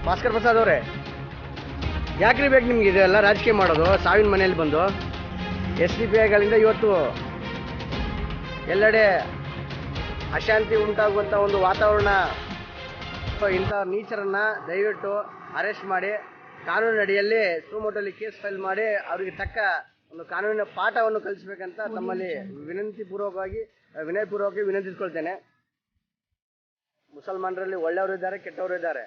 ಭಾಸ್ಕರ್ ಪ್ರಸಾದ್ ಅವರೇ, ಯಾಕ್ರಿ ಬೇಕು ನಿಮ್ಗೆ ಇದೆಲ್ಲ ರಾಜಕೀಯ ಮಾಡೋದು? ಸಾವಿನ ಮನೆಯಲ್ಲಿ ಬಂದು SDPIಗಳಿಂದ ಇವತ್ತು ಎಲ್ಲೆಡೆ ಅಶಾಂತಿ ಉಂಟಾಗುವಂಥ ಒಂದು ವಾತಾವರಣ. ಇಂಥ ನೀಚರನ್ನು ದಯವಿಟ್ಟು ಅರೆಸ್ಟ್ ಮಾಡಿ ಕಾನೂನಿನ ಅಡಿಯಲ್ಲಿ ಸುಮೋಟೋಲಿ ಕೇಸ್ ಫೈಲ್ ಮಾಡಿ ಅವರಿಗೆ ತಕ್ಕ ಒಂದು ಕಾನೂನಿನ ಪಾಠವನ್ನು ಕಲಿಸಬೇಕಂತ ತಮ್ಮಲ್ಲಿ ವಿನಯಪೂರ್ವಕವಾಗಿ ವಿನಂತಿಸ್ಕೊಳ್ತೇನೆ. ಮುಸಲ್ಮಾನರಲ್ಲಿ ಒಳ್ಳೆಯವರು ಇದ್ದಾರೆ, ಕೆಟ್ಟವರು ಇದ್ದಾರೆ.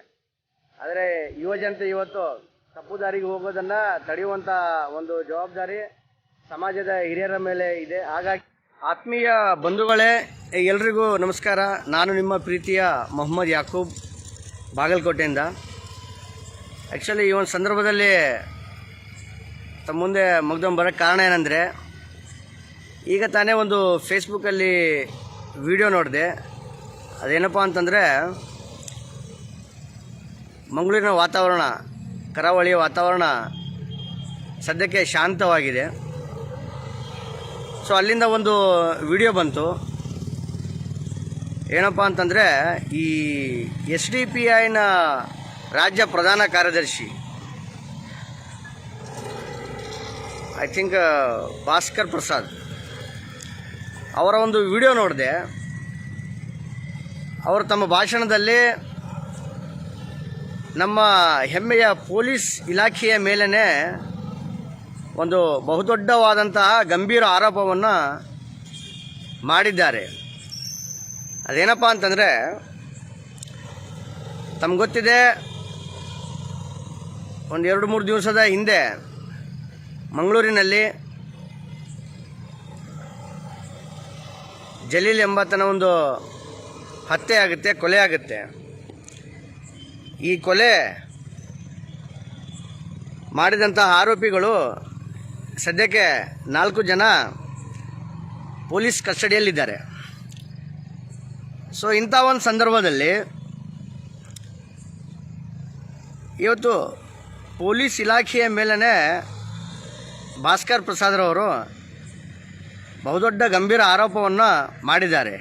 ಆದರೆ ಯುವಜನತೆ ಇವತ್ತು ತಪ್ಪು ದಾರಿಗೆ ಹೋಗೋದನ್ನ ತಡೆಯುವಂಥ ಒಂದು ಜವಾಬ್ದಾರಿ ಸಮಾಜದ ಹಿರಿಯರ ಮೇಲೆ ಇದೆ. ಹಾಗಾಗಿ ಆತ್ಮೀಯ ಬಂಧುಗಳೇ, ಎಲ್ರಿಗೂ ನಮಸ್ಕಾರ. ನಾನು ನಿಮ್ಮ ಪ್ರೀತಿಯ ಮೊಹಮ್ಮದ್ ಯಾಕೂಬ್, ಬಾಗಲಕೋಟೆಯಿಂದ. ಆ್ಯಕ್ಚುಲಿ ಈ ಒಂದು ಸಂದರ್ಭದಲ್ಲಿ ತಮ್ಮ ಮುಂದೆ ಮುಗ್ದೊಂದು ಬರೋಕ್ಕೆ ಕಾರಣ ಏನಂದರೆ, ಈಗ ತಾನೇ ಒಂದು ಫೇಸ್ಬುಕ್ಕಲ್ಲಿ ವಿಡಿಯೋ ನೋಡಿದೆ. ಅದೇನಪ್ಪ ಅಂತಂದರೆ, ಮಂಗಳೂರಿನ ವಾತಾವರಣ, ಕರಾವಳಿಯ ವಾತಾವರಣ ಸದ್ಯಕ್ಕೆ ಶಾಂತವಾಗಿದೆ. ಸೊ ಅಲ್ಲಿಂದ ಒಂದು ವಿಡಿಯೋ ಬಂತು. ಏನಪ್ಪ ಅಂತಂದರೆ, ಈ SDPIನ ರಾಜ್ಯ ಪ್ರಧಾನ ಕಾರ್ಯದರ್ಶಿ ಐ ಥಿಂಕ್ ಭಾಸ್ಕರ್ ಪ್ರಸಾದ್ ಅವರ ಒಂದು ವಿಡಿಯೋ ನೋಡಿದೆ. ಅವರು ತಮ್ಮ ಭಾಷಣದಲ್ಲಿ ನಮ್ಮ ಹೆಮ್ಮೆಯ ಪೊಲೀಸ್ ಇಲಾಖೆಯ ಮೇಲೇ ಒಂದು ಬಹುದೊಡ್ಡವಾದಂತಹ ಗಂಭೀರ ಆರೋಪವನ್ನು ಮಾಡಿದ್ದಾರೆ. ಅದೇನಪ್ಪ ಅಂತಂದರೆ, ತಮ್ಗೆ ಗೊತ್ತಿದೆ, ಒಂದು 2-3 ದಿವಸದ ಹಿಂದೆ ಮಂಗಳೂರಿನಲ್ಲಿ ಜಲೀಲ್ ಎಂಬಾತನ ಒಂದು ಹತ್ಯೆ ಆಗುತ್ತೆ, ಕೊಲೆ ಆಗುತ್ತೆ. ಈ ಕೊಲೆ ಮಾಡಿದಂತಹ ಆರೋಪಿಗಳು ಸದ್ಯಕ್ಕೆ 4 ಜನ ಪೊಲೀಸ್ ಕಸ್ಟಡಿಯಲ್ಲಿದ್ದಾರೆ. ಸೊ ಇಂಥ ಒಂದು ಸಂದರ್ಭದಲ್ಲಿ ಇವತ್ತು ಪೊಲೀಸ್ ಇಲಾಖೆಯ ಮೇಲೇ ಭಾಸ್ಕರ್ ಪ್ರಸಾದ್ರವರು ಬಹುದೊಡ್ಡ ಗಂಭೀರ ಆರೋಪವನ್ನು ಮಾಡಿದ್ದಾರೆ.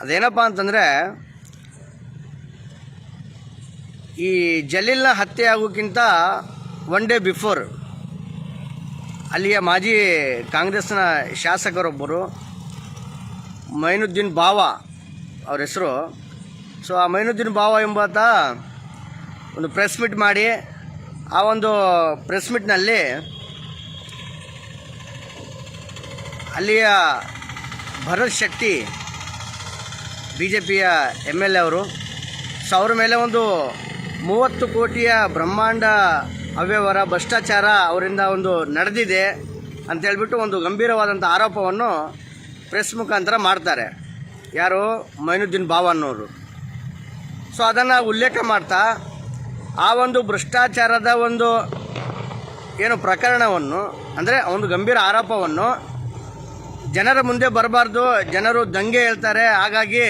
ಅದೇನಪ್ಪ ಅಂತಂದರೆ, ಈ ಜಲೀಲ್ನ ಹತ್ಯೆ ಆಗೋಕ್ಕಿಂತ 1 ಡೇ ಬಿಫೋರ್ ಅಲ್ಲಿಯ ಮಾಜಿ ಕಾಂಗ್ರೆಸ್ನ ಶಾಸಕರೊಬ್ಬರು ಮೈನುದ್ದೀನ್ ಬಾವ ಅವ್ರ ಹೆಸರು. ಸೊ ಆ ಮೈನುದ್ದೀನ್ ಬಾವ ಎಂಬಾತ ಒಂದು ಪ್ರೆಸ್ ಮೀಟ್ ಮಾಡಿ, ಆ ಒಂದು ಪ್ರೆಸ್ ಮೀಟ್ನಲ್ಲಿ ಅಲ್ಲಿಯ ಭರತ್ ಶೆಟ್ಟಿ BJPಯ MLA ಅವರು, ಸೊ ಅವ್ರ ಮೇಲೆ ಒಂದು 30 ಕೋಟಿಯ ಬ್ರಹ್ಮಾಂಡ ಅವ್ಯವಹಾರ, ಭ್ರಷ್ಟಾಚಾರ ಅವರಿಂದ ಒಂದು ನಡೆದಿದೆ ಅಂತೇಳ್ಬಿಟ್ಟು ಒಂದು ಗಂಭೀರವಾದಂಥ ಆರೋಪವನ್ನು ಪ್ರೆಸ್ ಮುಖಾಂತರ ಮಾಡ್ತಾರೆ. ಯಾರು? ಮೈನುದ್ದೀನ್ ಬಾವ ಅನ್ನೋರು. ಸೊ ಅದನ್ನು ಉಲ್ಲೇಖ ಮಾಡ್ತಾ ಆ ಒಂದು ಭ್ರಷ್ಟಾಚಾರದ ಒಂದು ಏನು ಪ್ರಕರಣವನ್ನು, ಅಂದರೆ ಒಂದು ಗಂಭೀರ ಆರೋಪವನ್ನು ಜನರ ಮುಂದೆ ಬರಬಾರ್ದು, ಜನರು ದಂಗೆ ಹೇಳ್ತಾರೆ, ಹಾಗಾಗಿ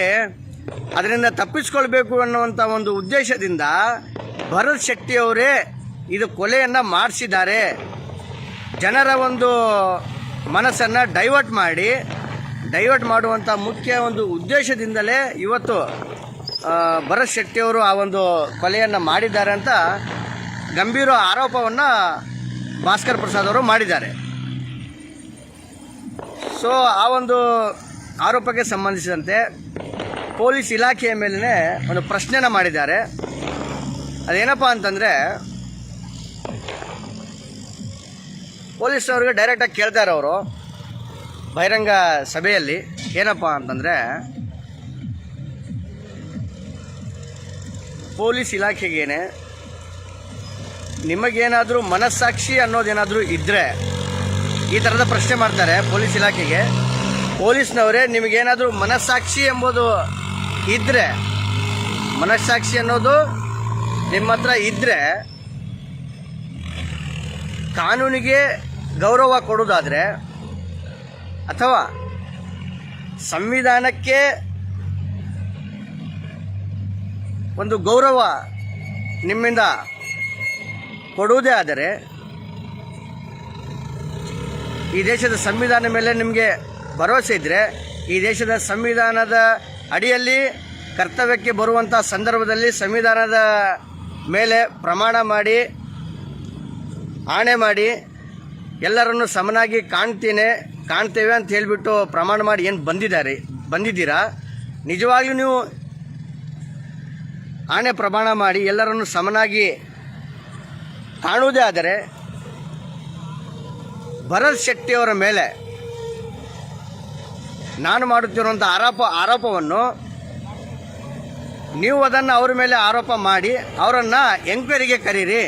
ಅದರಿಂದ ತಪ್ಪಿಸ್ಕೊಳ್ಬೇಕು ಅನ್ನುವಂಥ ಒಂದು ಉದ್ದೇಶದಿಂದ ಭರತ್ ಶೆಟ್ಟಿಯವರೇ ಇದು ಕೊಲೆಯನ್ನು ಮಾಡಿಸಿದ್ದಾರೆ, ಜನರ ಒಂದು ಮನಸ್ಸನ್ನು ಡೈವರ್ಟ್ ಮಾಡುವಂಥ ಮುಖ್ಯ ಒಂದು ಉದ್ದೇಶದಿಂದಲೇ ಇವತ್ತು ಭರತ್ ಶೆಟ್ಟಿಯವರು ಆ ಒಂದು ಕೊಲೆಯನ್ನು ಮಾಡಿದ್ದಾರೆ ಅಂತ ಗಂಭೀರ ಆರೋಪವನ್ನು ಭಾಸ್ಕರ್ ಪ್ರಸಾದ್ ಅವರು ಮಾಡಿದ್ದಾರೆ. ಸೊ ಆ ಒಂದು ಆರೋಪಕ್ಕೆ ಸಂಬಂಧಿಸಿದಂತೆ ಪೊಲೀಸ್ ಇಲಾಖೆಯ ಮೇಲೇ ಒಂದು ಪ್ರಶ್ನೆನ ಮಾಡಿದ್ದಾರೆ. ಅದೇನಪ್ಪ ಅಂತಂದರೆ, ಪೊಲೀಸ್ನವ್ರಿಗೆ ಡೈರೆಕ್ಟಾಗಿ ಕೇಳ್ತಾರೆ ಅವರು ಬಹಿರಂಗ ಸಭೆಯಲ್ಲಿ. ಏನಪ್ಪ ಅಂತಂದರೆ, ಪೊಲೀಸ್ ಇಲಾಖೆಗೇನೆ ನಿಮಗೇನಾದರೂ ಮನಸ್ಸಾಕ್ಷಿ ಅನ್ನೋದೇನಾದರೂ ಇದ್ದರೆ, ಈ ಥರದ ಪ್ರಶ್ನೆ ಮಾಡ್ತಾರೆ ಪೊಲೀಸ್ ಇಲಾಖೆಗೆ. ಪೊಲೀಸ್ನವರೇ, ನಿಮಗೇನಾದರೂ ಮನಸ್ಸಾಕ್ಷಿ ಎಂಬುದು ಇದ್ದರೆ, ಮನಸ್ಸಾಕ್ಷಿ ಅನ್ನೋದು ನಿಮ್ಮ ಹತ್ರ ಇದ್ದರೆ, ಕಾನೂನಿಗೆ ಗೌರವ ಕೊಡೋದಾದರೆ ಅಥವಾ ಸಂವಿಧಾನಕ್ಕೆ ಒಂದು ಗೌರವ ನಿಮ್ಮಿಂದ ಕೊಡುವುದೇ ಆದರೆ, ಈ ದೇಶದ ಸಂವಿಧಾನ ಮೇಲೆ ನಿಮಗೆ ಭರವಸೆ ಇದ್ದರೆ, ಈ ದೇಶದ ಸಂವಿಧಾನದ ಅಡಿಯಲ್ಲಿ ಕರ್ತವ್ಯಕ್ಕೆ ಬರುವಂಥ ಸಂದರ್ಭದಲ್ಲಿ ಸಂವಿಧಾನದ ಮೇಲೆ ಪ್ರಮಾಣ ಮಾಡಿ ಆಣೆ ಮಾಡಿ ಎಲ್ಲರನ್ನು ಸಮನಾಗಿ ಕಾಣ್ತೇವೆ ಅಂತ ಹೇಳಿಬಿಟ್ಟು ಪ್ರಮಾಣ ಮಾಡಿ ಏನು ಬಂದಿದ್ದೀರಾ, ನಿಜವಾಗ್ಲೂ ನೀವು ಆಣೆ ಪ್ರಮಾಣ ಮಾಡಿ ಎಲ್ಲರನ್ನು ಸಮನಾಗಿ ಕಾಣುವುದೇ ಆದರೆ ಭರತ್ ಶೆಟ್ಟಿಯವರ ಮೇಲೆ ನಾನು ಮಾಡುತ್ತಿರುವಂಥ ಆರೋಪವನ್ನು ನೀವು ಅದನ್ನು ಅವರ ಮೇಲೆ ಆರೋಪ ಮಾಡಿ ಅವರನ್ನು ಎಂಕ್ವೈರಿಗೆ ಕರೀರಿ,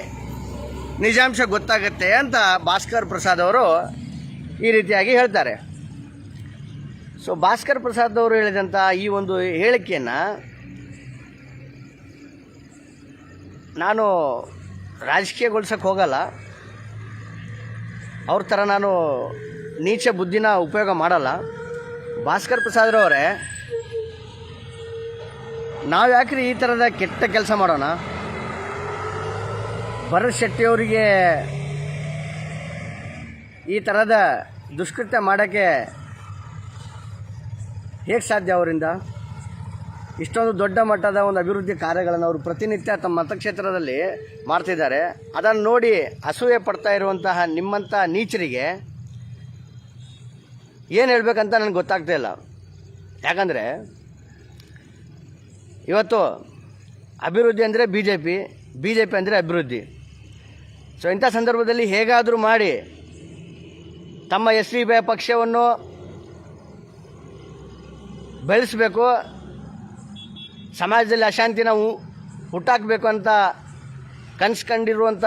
ನಿಜಾಂಶ ಗೊತ್ತಾಗುತ್ತೆ ಅಂತ ಭಾಸ್ಕರ್ ಪ್ರಸಾದ್ ಅವರು ಈ ರೀತಿಯಾಗಿ ಹೇಳ್ತಾರೆ. ಸೊ ಭಾಸ್ಕರ್ ಪ್ರಸಾದ್ ಅವರು ಹೇಳಿದಂಥ ಈ ಒಂದು ಹೇಳಿಕೆಯನ್ನು ನಾನು ರಾಜಕೀಯಗೊಳಿಸೋಕ್ಕೆ ಹೋಗಲ್ಲ. ಅವ್ರ ಥರ ನಾನು ನೀಚ ಬುದ್ಧಿನ ಉಪಯೋಗ ಮಾಡಲ್ಲ. ಭಾಸ್ಕರ್ ಪ್ರಸಾದ್ರವರೇ, ನಾವು ಯಾಕ್ರಿ ಈ ಥರದ ಕೆಟ್ಟ ಕೆಲಸ ಮಾಡೋಣ? ಭರತ್ ಶೆಟ್ಟಿಯವರಿಗೆ ಈ ಥರದ ದುಷ್ಕೃತ್ಯ ಮಾಡೋಕ್ಕೆ ಹೇಗೆ ಸಾಧ್ಯ? ಅವರಿಂದ ಇಷ್ಟೊಂದು ದೊಡ್ಡ ಮಟ್ಟದ ಒಂದು ಅಭಿವೃದ್ಧಿ ಕಾರ್ಯಗಳನ್ನು ಅವರು ಪ್ರತಿನಿತ್ಯ ತಮ್ಮ ಮತಕ್ಷೇತ್ರದಲ್ಲಿ ಮಾಡ್ತಿದ್ದಾರೆ. ಅದನ್ನು ನೋಡಿ ಅಸೂಯೆ ಪಡ್ತಾ ಇರುವಂತಹ ನಿಮ್ಮಂಥ ನೀಚರಿಗೆ ಏನು ಹೇಳಬೇಕಂತ ನನಗೆ ಗೊತ್ತಾಗ್ತಾ ಇಲ್ಲ. ಯಾಕಂದರೆ ಇವತ್ತು ಅಭಿವೃದ್ಧಿ ಅಂದರೆ ಬಿ ಜೆ ಪಿ ಅಂದರೆ ಅಭಿವೃದ್ಧಿ. ಸೊ ಇಂಥ ಸಂದರ್ಭದಲ್ಲಿ ಹೇಗಾದರೂ ಮಾಡಿ ತಮ್ಮ SDB ಪಕ್ಷವನ್ನು ಬೆಳೆಸಬೇಕು, ಸಮಾಜದಲ್ಲಿ ಅಶಾಂತಿನ ಹುಟ್ಟಾಕಬೇಕು ಅಂತ ಕನಸ್ಕೊಂಡಿರುವಂಥ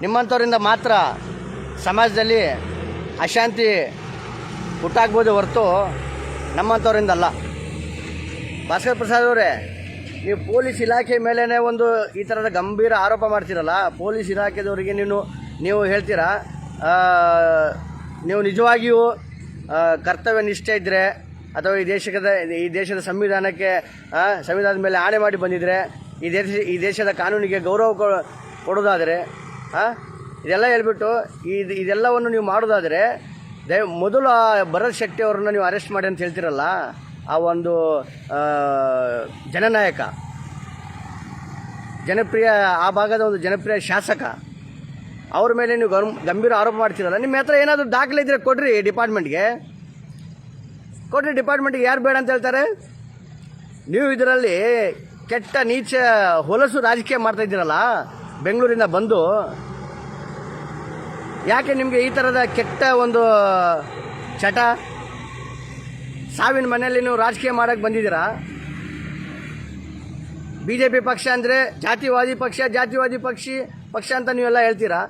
ನಿಮ್ಮಂಥವರಿಂದ ಮಾತ್ರ ಸಮಾಜದಲ್ಲಿ ಅಶಾಂತಿ ಹುಟ್ಟಾಕ್ಬೋದು ಹೊರತು ನಮ್ಮಂಥವರಿಂದಲ್ಲ. ಭಾಸ್ಕರ್ ಪ್ರಸಾದ್ ಅವರೇ, ನೀವು ಪೊಲೀಸ್ ಇಲಾಖೆ ಮೇಲೇ ಒಂದು ಈ ಥರದ ಗಂಭೀರ ಆರೋಪ ಮಾಡ್ತೀರಲ್ಲ, ಪೊಲೀಸ್ ಇಲಾಖೆದವರಿಗೆ ನೀವು ಹೇಳ್ತೀರಾ ನೀವು ನಿಜವಾಗಿಯೂ ಕರ್ತವ್ಯ ನಿಷ್ಠೆ ಇದ್ದರೆ ಅಥವಾ ಈ ದೇಶದ ಸಂವಿಧಾನದ ಮೇಲೆ ಆಣೆ ಮಾಡಿ ಬಂದಿದ್ದರೆ, ಈ ದೇಶದ ಕಾನೂನಿಗೆ ಗೌರವ ಕೊಡೋದಾದರೆ, ಇದೆಲ್ಲ ಹೇಳ್ಬಿಟ್ಟು ಇದೆಲ್ಲವನ್ನು ನೀವು ಮಾಡೋದಾದರೆ ಮೊದಲು ಭರತ್ ಶೆಟ್ಟಿ ಅವ್ರನ್ನ ನೀವು ಅರೆಸ್ಟ್ ಮಾಡಿ ಅಂತ ಹೇಳ್ತಿರಲ್ಲ, ಆ ಒಂದು ಜನನಾಯಕ, ಜನಪ್ರಿಯ, ಆ ಭಾಗದ ಒಂದು ಜನಪ್ರಿಯ ಶಾಸಕ, ಅವ್ರ ಮೇಲೆ ನೀವು ಗಂಭೀರ ಆರೋಪ ಮಾಡ್ತಿರಲ್ಲ, ನಿಮ್ಮ ಹತ್ರ ಏನಾದರೂ ದಾಖಲೆ ಇದ್ದರೆ ಕೊಡ್ರಿ ಡಿಪಾರ್ಟ್ಮೆಂಟ್ಗೆ. ಯಾರು ಬೇಡ ಅಂತ ಹೇಳ್ತಾರೆ? ನೀವು ಇದರಲ್ಲಿ ಕೆಟ್ಟ ನೀಚ ಹೊಲಸು ರಾಜಕೀಯ ಮಾಡ್ತಾ ಇದ್ದೀರಲ್ಲ ಬೆಂಗಳೂರಿಂದ ಬಂದು. ಯಾಕೆ ನಿಮಗೆ ಈ ಥರದ ಕೆಟ್ಟ ಒಂದು ಚಟ? ಸಾವಿನ ಮನೆಯಲ್ಲಿ ನೀವು ರಾಜಕೀಯ ಮಾಡೋಕ್ಕೆ ಬಂದಿದ್ದೀರಾ? BJP ಪಕ್ಷ ಅಂದರೆ ಜಾತಿವಾದಿ ಪಕ್ಷ ಅಂತ ನೀವೆಲ್ಲ ಹೇಳ್ತೀರಾ.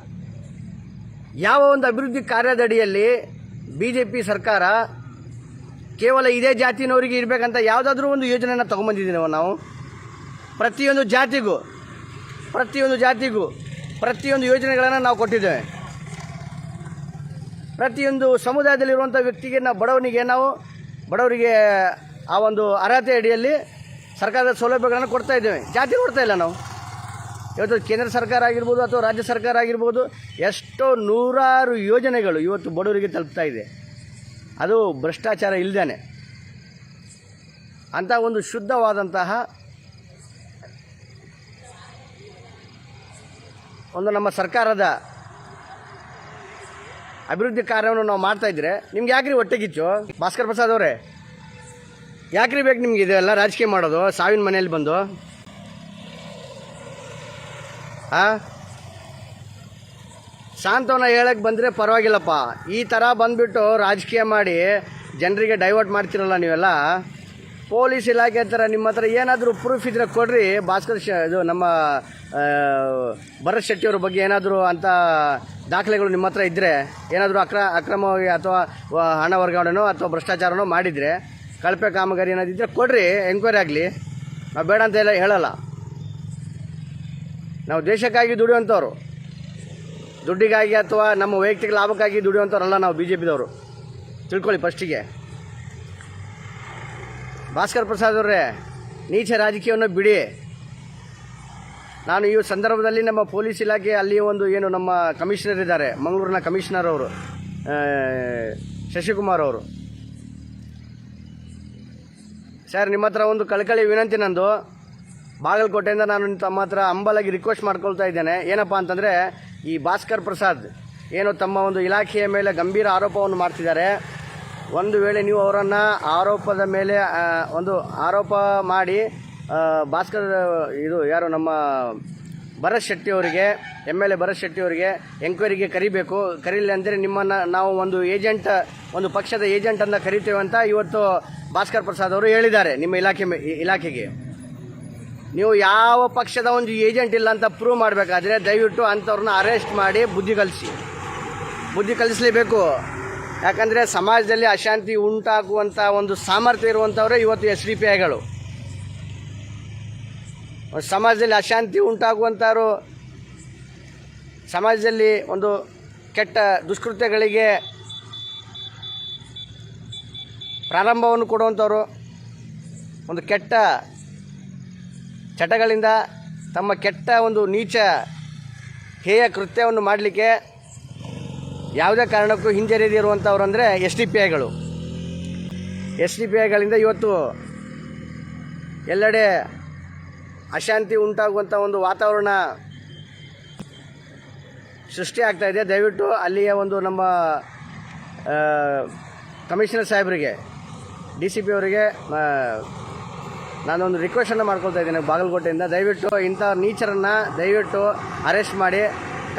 ಯಾವ ಒಂದು ಅಭಿವೃದ್ಧಿ ಕಾರ್ಯದಡಿಯಲ್ಲಿ BJP ಸರ್ಕಾರ ಕೇವಲ ಇದೇ ಜಾತಿನವರಿಗೆ ಇರಬೇಕಂತ ಯಾವುದಾದ್ರೂ ಒಂದು ಯೋಜನೆಯನ್ನು ತೊಗೊಂಬಂದಿದ್ದೀವಿ ನಾವು. ಪ್ರತಿಯೊಂದು ಜಾತಿಗೂ ಪ್ರತಿಯೊಂದು ಯೋಜನೆಗಳನ್ನು ನಾವು ಕೊಟ್ಟಿದ್ದೇವೆ. ಪ್ರತಿಯೊಂದು ಸಮುದಾಯದಲ್ಲಿರುವಂಥ ವ್ಯಕ್ತಿಗೆ ಬಡವರಿಗೆ ಆ ಒಂದು ಅರ್ಹತೆ ಅಡಿಯಲ್ಲಿ ಸರ್ಕಾರದ ಸೌಲಭ್ಯಗಳನ್ನು ಕೊಡ್ತಾ ಇದ್ದೇವೆ. ಜಾತಿ ಕೊಡ್ತಾ ಇಲ್ಲ ನಾವು. ಇವತ್ತು ಕೇಂದ್ರ ಸರ್ಕಾರ ಆಗಿರ್ಬೋದು ಅಥವಾ ರಾಜ್ಯ ಸರ್ಕಾರ ಆಗಿರ್ಬೋದು, ಎಷ್ಟೋ ನೂರಾರು ಯೋಜನೆಗಳು ಇವತ್ತು ಬಡವರಿಗೆ ತಲುಪ್ತಾ ಇದೆ. ಅದು ಭ್ರಷ್ಟಾಚಾರ ಇಲ್ಲದೇ ಅಂಥ ಒಂದು ಶುದ್ಧವಾದಂತಹ ಒಂದು ನಮ್ಮ ಸರ್ಕಾರದ ಅಭಿವೃದ್ಧಿ ಕಾರ್ಯವನ್ನು ನಾವು ಮಾಡ್ತಾಯಿದ್ರೆ ನಿಮ್ಗೆ ಯಾಕ್ರಿ ಹೊಟ್ಟೆಗಿಚ್ಚು? ಭಾಸ್ಕರ್ ಪ್ರಸಾದ್ ಅವರೇ, ಯಾಕ್ರಿ ಬೇಕು ನಿಮ್ಗೆ ಇದೆಲ್ಲ ರಾಜಕೀಯ ಮಾಡೋದು? ಸಾವಿನ ಮನೆಯಲ್ಲಿ ಬಂದು ಸಾಂತ್ವನ ಹೇಳಕ್ಕೆ ಬಂದರೆ ಪರವಾಗಿಲ್ಲಪ್ಪ. ಈ ಥರ ಬಂದುಬಿಟ್ಟು ರಾಜಕೀಯ ಮಾಡಿ ಜನರಿಗೆ ಡೈವರ್ಟ್ ಮಾಡ್ತಿರಲ್ಲ ನೀವೆಲ್ಲ. ಪೊಲೀಸ್ ಇಲಾಖೆ ಥರ ನಿಮ್ಮ ಹತ್ರ ಏನಾದರೂ ಪ್ರೂಫ್ ಇದ್ದರೆ ಕೊಡ್ರಿ. ಇದು ನಮ್ಮ ಭರತ್ ಶೆಟ್ಟಿಯವ್ರ ಬಗ್ಗೆ ಏನಾದರೂ ಅಂಥ ದಾಖಲೆಗಳು ನಿಮ್ಮ ಹತ್ರ ಇದ್ದರೆ, ಏನಾದರೂ ಅಕ್ರಮವಾಗಿ ಅಥವಾ ಹಣ ವರ್ಗಾವಣೆನೋ ಅಥವಾ ಭ್ರಷ್ಟಾಚಾರನೋ ಮಾಡಿದರೆ, ಕಳಪೆ ಕಾಮಗಾರಿ ಏನಾದಿದ್ದರೆ ಕೊಡ್ರಿ, ಎಂಕ್ವೈರಿ ಆಗಲಿ. ನಾವು ಬೇಡ ಅಂತ ಹೇಳಲ್ಲ. ನಾವು ದೇಶಕ್ಕಾಗಿ ದುಡಿಯುವಂಥವ್ರು, ದುಡ್ಡಿಗಾಗಿ ಅಥವಾ ನಮ್ಮ ವೈಯಕ್ತಿಕ ಲಾಭಕ್ಕಾಗಿ ದುಡಿಯುವಂಥವ್ರಲ್ಲ ನಾವು BJPದವರು, ತಿಳ್ಕೊಳ್ಳಿ ಫಸ್ಟಿಗೆ. ಭಾಸ್ಕರ್ ಪ್ರಸಾದ್ ಅವರೇ, ನೀಚ ರಾಜಕೀಯವನ್ನು ಬಿಡಿ. ನಾನು ಈ ಸಂದರ್ಭದಲ್ಲಿ ನಮ್ಮ ಪೊಲೀಸ್ ಇಲಾಖೆ ಅಲ್ಲಿ ಒಂದು ಏನು ನಮ್ಮ ಕಮಿಷನರ್ ಇದ್ದಾರೆ, ಮಂಗಳೂರಿನ ಕಮಿಷನರ್ ಅವರು ಸರ್, ನಿಮ್ಮ ಹತ್ರ ಒಂದು ಕಳಕಳಿ ವಿನಂತಿ ನಂದು. ಬಾಗಲಕೋಟೆಯಿಂದ ನಾನು ತಮ್ಮ ಹತ್ರ ಅಂಬಲಾಗಿ ರಿಕ್ವೆಸ್ಟ್ ಮಾಡ್ಕೊಳ್ತಾ ಇದ್ದೇನೆ. ಏನಪ್ಪ ಅಂತಂದರೆ, ಈ ಭಾಸ್ಕರ್ ಪ್ರಸಾದ್ ಏನು ತಮ್ಮ ಒಂದು ಇಲಾಖೆಯ ಮೇಲೆ ಗಂಭೀರ ಆರೋಪವನ್ನು ಮಾಡ್ತಿದ್ದಾರೆ. ಒಂದು ವೇಳೆ ನೀವು ಅವರನ್ನು ಆರೋಪದ ಮೇಲೆ ಒಂದು ಆರೋಪ ಮಾಡಿ ಭಾಸ್ಕರ್ ಇದು ಯಾರು ನಮ್ಮ ಭರತ್ ಶೆಟ್ಟಿ ಅವರಿಗೆ MLA ಭರತ್ ಶೆಟ್ಟಿ ಅವರಿಗೆ ಎಂಕ್ವೈರಿಗೆ ಕರಿಬೇಕು. ಕರೀಲಿ ಅಂದರೆ ನಿಮ್ಮನ್ನು ನಾವು ಒಂದು ಏಜೆಂಟ್, ಒಂದು ಪಕ್ಷದ ಏಜೆಂಟನ್ನು ಕರಿತೇವೆ ಅಂತ ಇವತ್ತು ಭಾಸ್ಕರ್ ಪ್ರಸಾದ್ ಅವರು ಹೇಳಿದ್ದಾರೆ. ನಿಮ್ಮ ಇಲಾಖೆಗೆ ನೀವು ಯಾವ ಪಕ್ಷದ ಒಂದು ಏಜೆಂಟ್ ಇಲ್ಲ ಅಂತ ಪ್ರೂವ್ ಮಾಡಬೇಕಾದ್ರೆ ದಯವಿಟ್ಟು ಅಂಥವ್ರನ್ನ ಅರೆಸ್ಟ್ ಮಾಡಿ ಬುದ್ಧಿ ಕಲಿಸಲೇಬೇಕು. ಯಾಕಂದರೆ ಸಮಾಜದಲ್ಲಿ ಅಶಾಂತಿ ಉಂಟಾಗುವಂಥ ಒಂದು ಸಾಮರ್ಥ್ಯ ಇರುವಂಥವರೇ ಇವತ್ತು SDPIಗಳು. ಸಮಾಜದಲ್ಲಿ ಅಶಾಂತಿ ಉಂಟಾಗುವಂಥವ್ರು, ಸಮಾಜದಲ್ಲಿ ಒಂದು ಕೆಟ್ಟ ದುಷ್ಕೃತ್ಯಗಳಿಗೆ ಪ್ರಾರಂಭವನ್ನು ಕೊಡುವಂಥವ್ರು, ಒಂದು ಕೆಟ್ಟ ಚಟಗಳಿಂದ ತಮ್ಮ ಕೆಟ್ಟ ಒಂದು ನೀಚ ಹೇಯ ಕೃತ್ಯವನ್ನು ಮಾಡಲಿಕ್ಕೆ ಯಾವುದೇ ಕಾರಣಕ್ಕೂ ಹಿಂಜರಿದಿರುವಂಥವ್ರು ಅಂದರೆ SDPIಗಳು. SDPIಗಳಿಂದ ಇವತ್ತು ಎಲ್ಲೆಡೆ ಅಶಾಂತಿ ಉಂಟಾಗುವಂಥ ಒಂದು ವಾತಾವರಣ ಸೃಷ್ಟಿ ಆಗ್ತಾ ಇದೆ. ದಯವಿಟ್ಟು ಅಲ್ಲಿಯ ಒಂದು ನಮ್ಮ ಕಮಿಷನರ್ ಸಾಹೇಬರಿಗೆ, DCP ಅವರಿಗೆ ನಾನೊಂದು ರಿಕ್ವೆಸ್ಟನ್ನು ಮಾಡ್ಕೊಳ್ತಾ ಇದ್ದೇನೆ ಬಾಗಲಕೋಟೆಯಿಂದ. ದಯವಿಟ್ಟು ಇಂಥ ನೀಚರನ್ನು ದಯವಿಟ್ಟು ಅರೆಸ್ಟ್ ಮಾಡಿ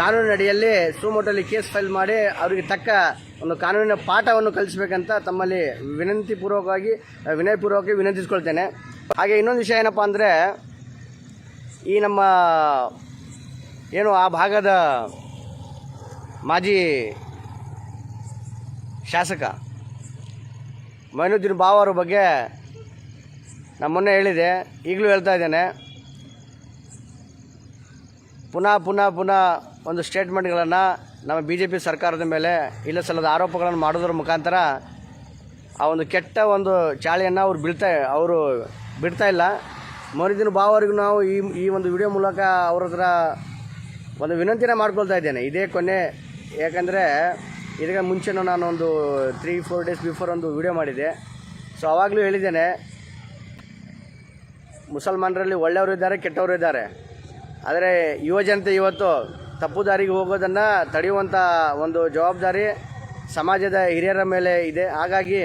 ಕಾನೂನಿನಡಿಯಲ್ಲಿ ಸುಮೋಟಲ್ಲಿ ಕೇಸ್ ಫೈಲ್ ಮಾಡಿ ಅವರಿಗೆ ತಕ್ಕ ಒಂದು ಕಾನೂನಿನ ಪಾಠವನ್ನು ಕಲಿಸಬೇಕಂತ ತಮ್ಮಲ್ಲಿ ವಿನಯಪೂರ್ವಕವಾಗಿ ವಿನಂತಿಸ್ಕೊಳ್ತೇನೆ. ಹಾಗೆ ಇನ್ನೊಂದು ವಿಷಯ ಏನಪ್ಪ ಅಂದರೆ, ಈ ನಮ್ಮ ಏನು ಆ ಭಾಗದ ಮಾಜಿ ಶಾಸಕ ಮೊಯ್ನುದ್ದೀನ್ ಬಾವ ಅವರ ಬಗ್ಗೆ ನಾನು ಮೊನ್ನೆ ಹೇಳಿದೆ, ಈಗಲೂ ಹೇಳ್ತಾ ಇದ್ದೇನೆ. ಪುನಃ ಒಂದು ಸ್ಟೇಟ್ಮೆಂಟ್ಗಳನ್ನು ನಮ್ಮ BJP ಸರ್ಕಾರದ ಮೇಲೆ ಇಲ್ಲ ಸಲ್ಲದ ಆರೋಪಗಳನ್ನು ಮಾಡೋದ್ರ ಮುಖಾಂತರ ಆ ಒಂದು ಕೆಟ್ಟ ಒಂದು ಚಾಳಿಯನ್ನು ಅವರು ಬಿಡ್ತಾ ಇಲ್ಲ. ಮೊಯ್ನುದ್ದೀನ್ ಬಾವ ಅವರಿಗೂ ನಾವು ಈ ಒಂದು ವಿಡಿಯೋ ಮೂಲಕ ಅವ್ರ ಹತ್ರ ಒಂದು ವಿನಂತಿನ ಮಾಡ್ಕೊಳ್ತಾ ಇದ್ದೇನೆ. ಇದೇ ಕೊನೆ. ಯಾಕಂದರೆ ಇದಕ್ಕೆ ಮುಂಚೆನೂ ನಾನು ಒಂದು 3-4 ಡೇಸ್ ಬಿಫೋರ್ ಒಂದು ವಿಡಿಯೋ ಮಾಡಿದ್ದೆ. ಸೊ ಆವಾಗಲೂ ಹೇಳಿದ್ದೇನೆ, ಮುಸಲ್ಮಾನರಲ್ಲಿ ಒಳ್ಳೆಯವರು ಇದ್ದಾರೆ, ಕೆಟ್ಟವರು ಇದ್ದಾರೆ. ಆದರೆ ಯುವಜನತೆ ಇವತ್ತು ತಪ್ಪು ದಾರಿಗೆ ಹೋಗೋದನ್ನು ತಡೆಯುವಂಥ ಒಂದು ಜವಾಬ್ದಾರಿ ಸಮಾಜದ ಹಿರಿಯರ ಮೇಲೆ ಇದೆ. ಹಾಗಾಗಿ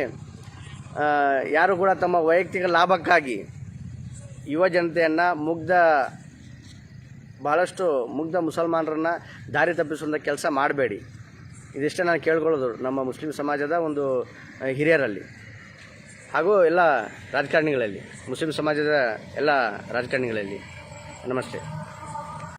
ಯಾರು ಕೂಡ ತಮ್ಮ ವೈಯಕ್ತಿಕ ಲಾಭಕ್ಕಾಗಿ ಯುವ ಜನತೆಯನ್ನು ಬಹಳಷ್ಟು ಮುಗ್ಧ ಮುಸಲ್ಮಾನರನ್ನು ದಾರಿ ತಪ್ಪಿಸುವಂಥ ಕೆಲಸ ಮಾಡಬೇಡಿ. ಇದಿಷ್ಟೇ ನಾನು ಕೇಳ್ಕೊಳ್ಳೋದು ನಮ್ಮ ಮುಸ್ಲಿಂ ಸಮಾಜದ ಒಂದು ಹಿರಿಯರಲ್ಲಿ ಹಾಗೂ ಎಲ್ಲ ರಾಜಕಾರಣಿಗಳಲ್ಲಿ, ಮುಸ್ಲಿಂ ಸಮಾಜದ ಎಲ್ಲ ರಾಜಕಾರಣಿಗಳಲ್ಲಿ. ನಮಸ್ತೆ.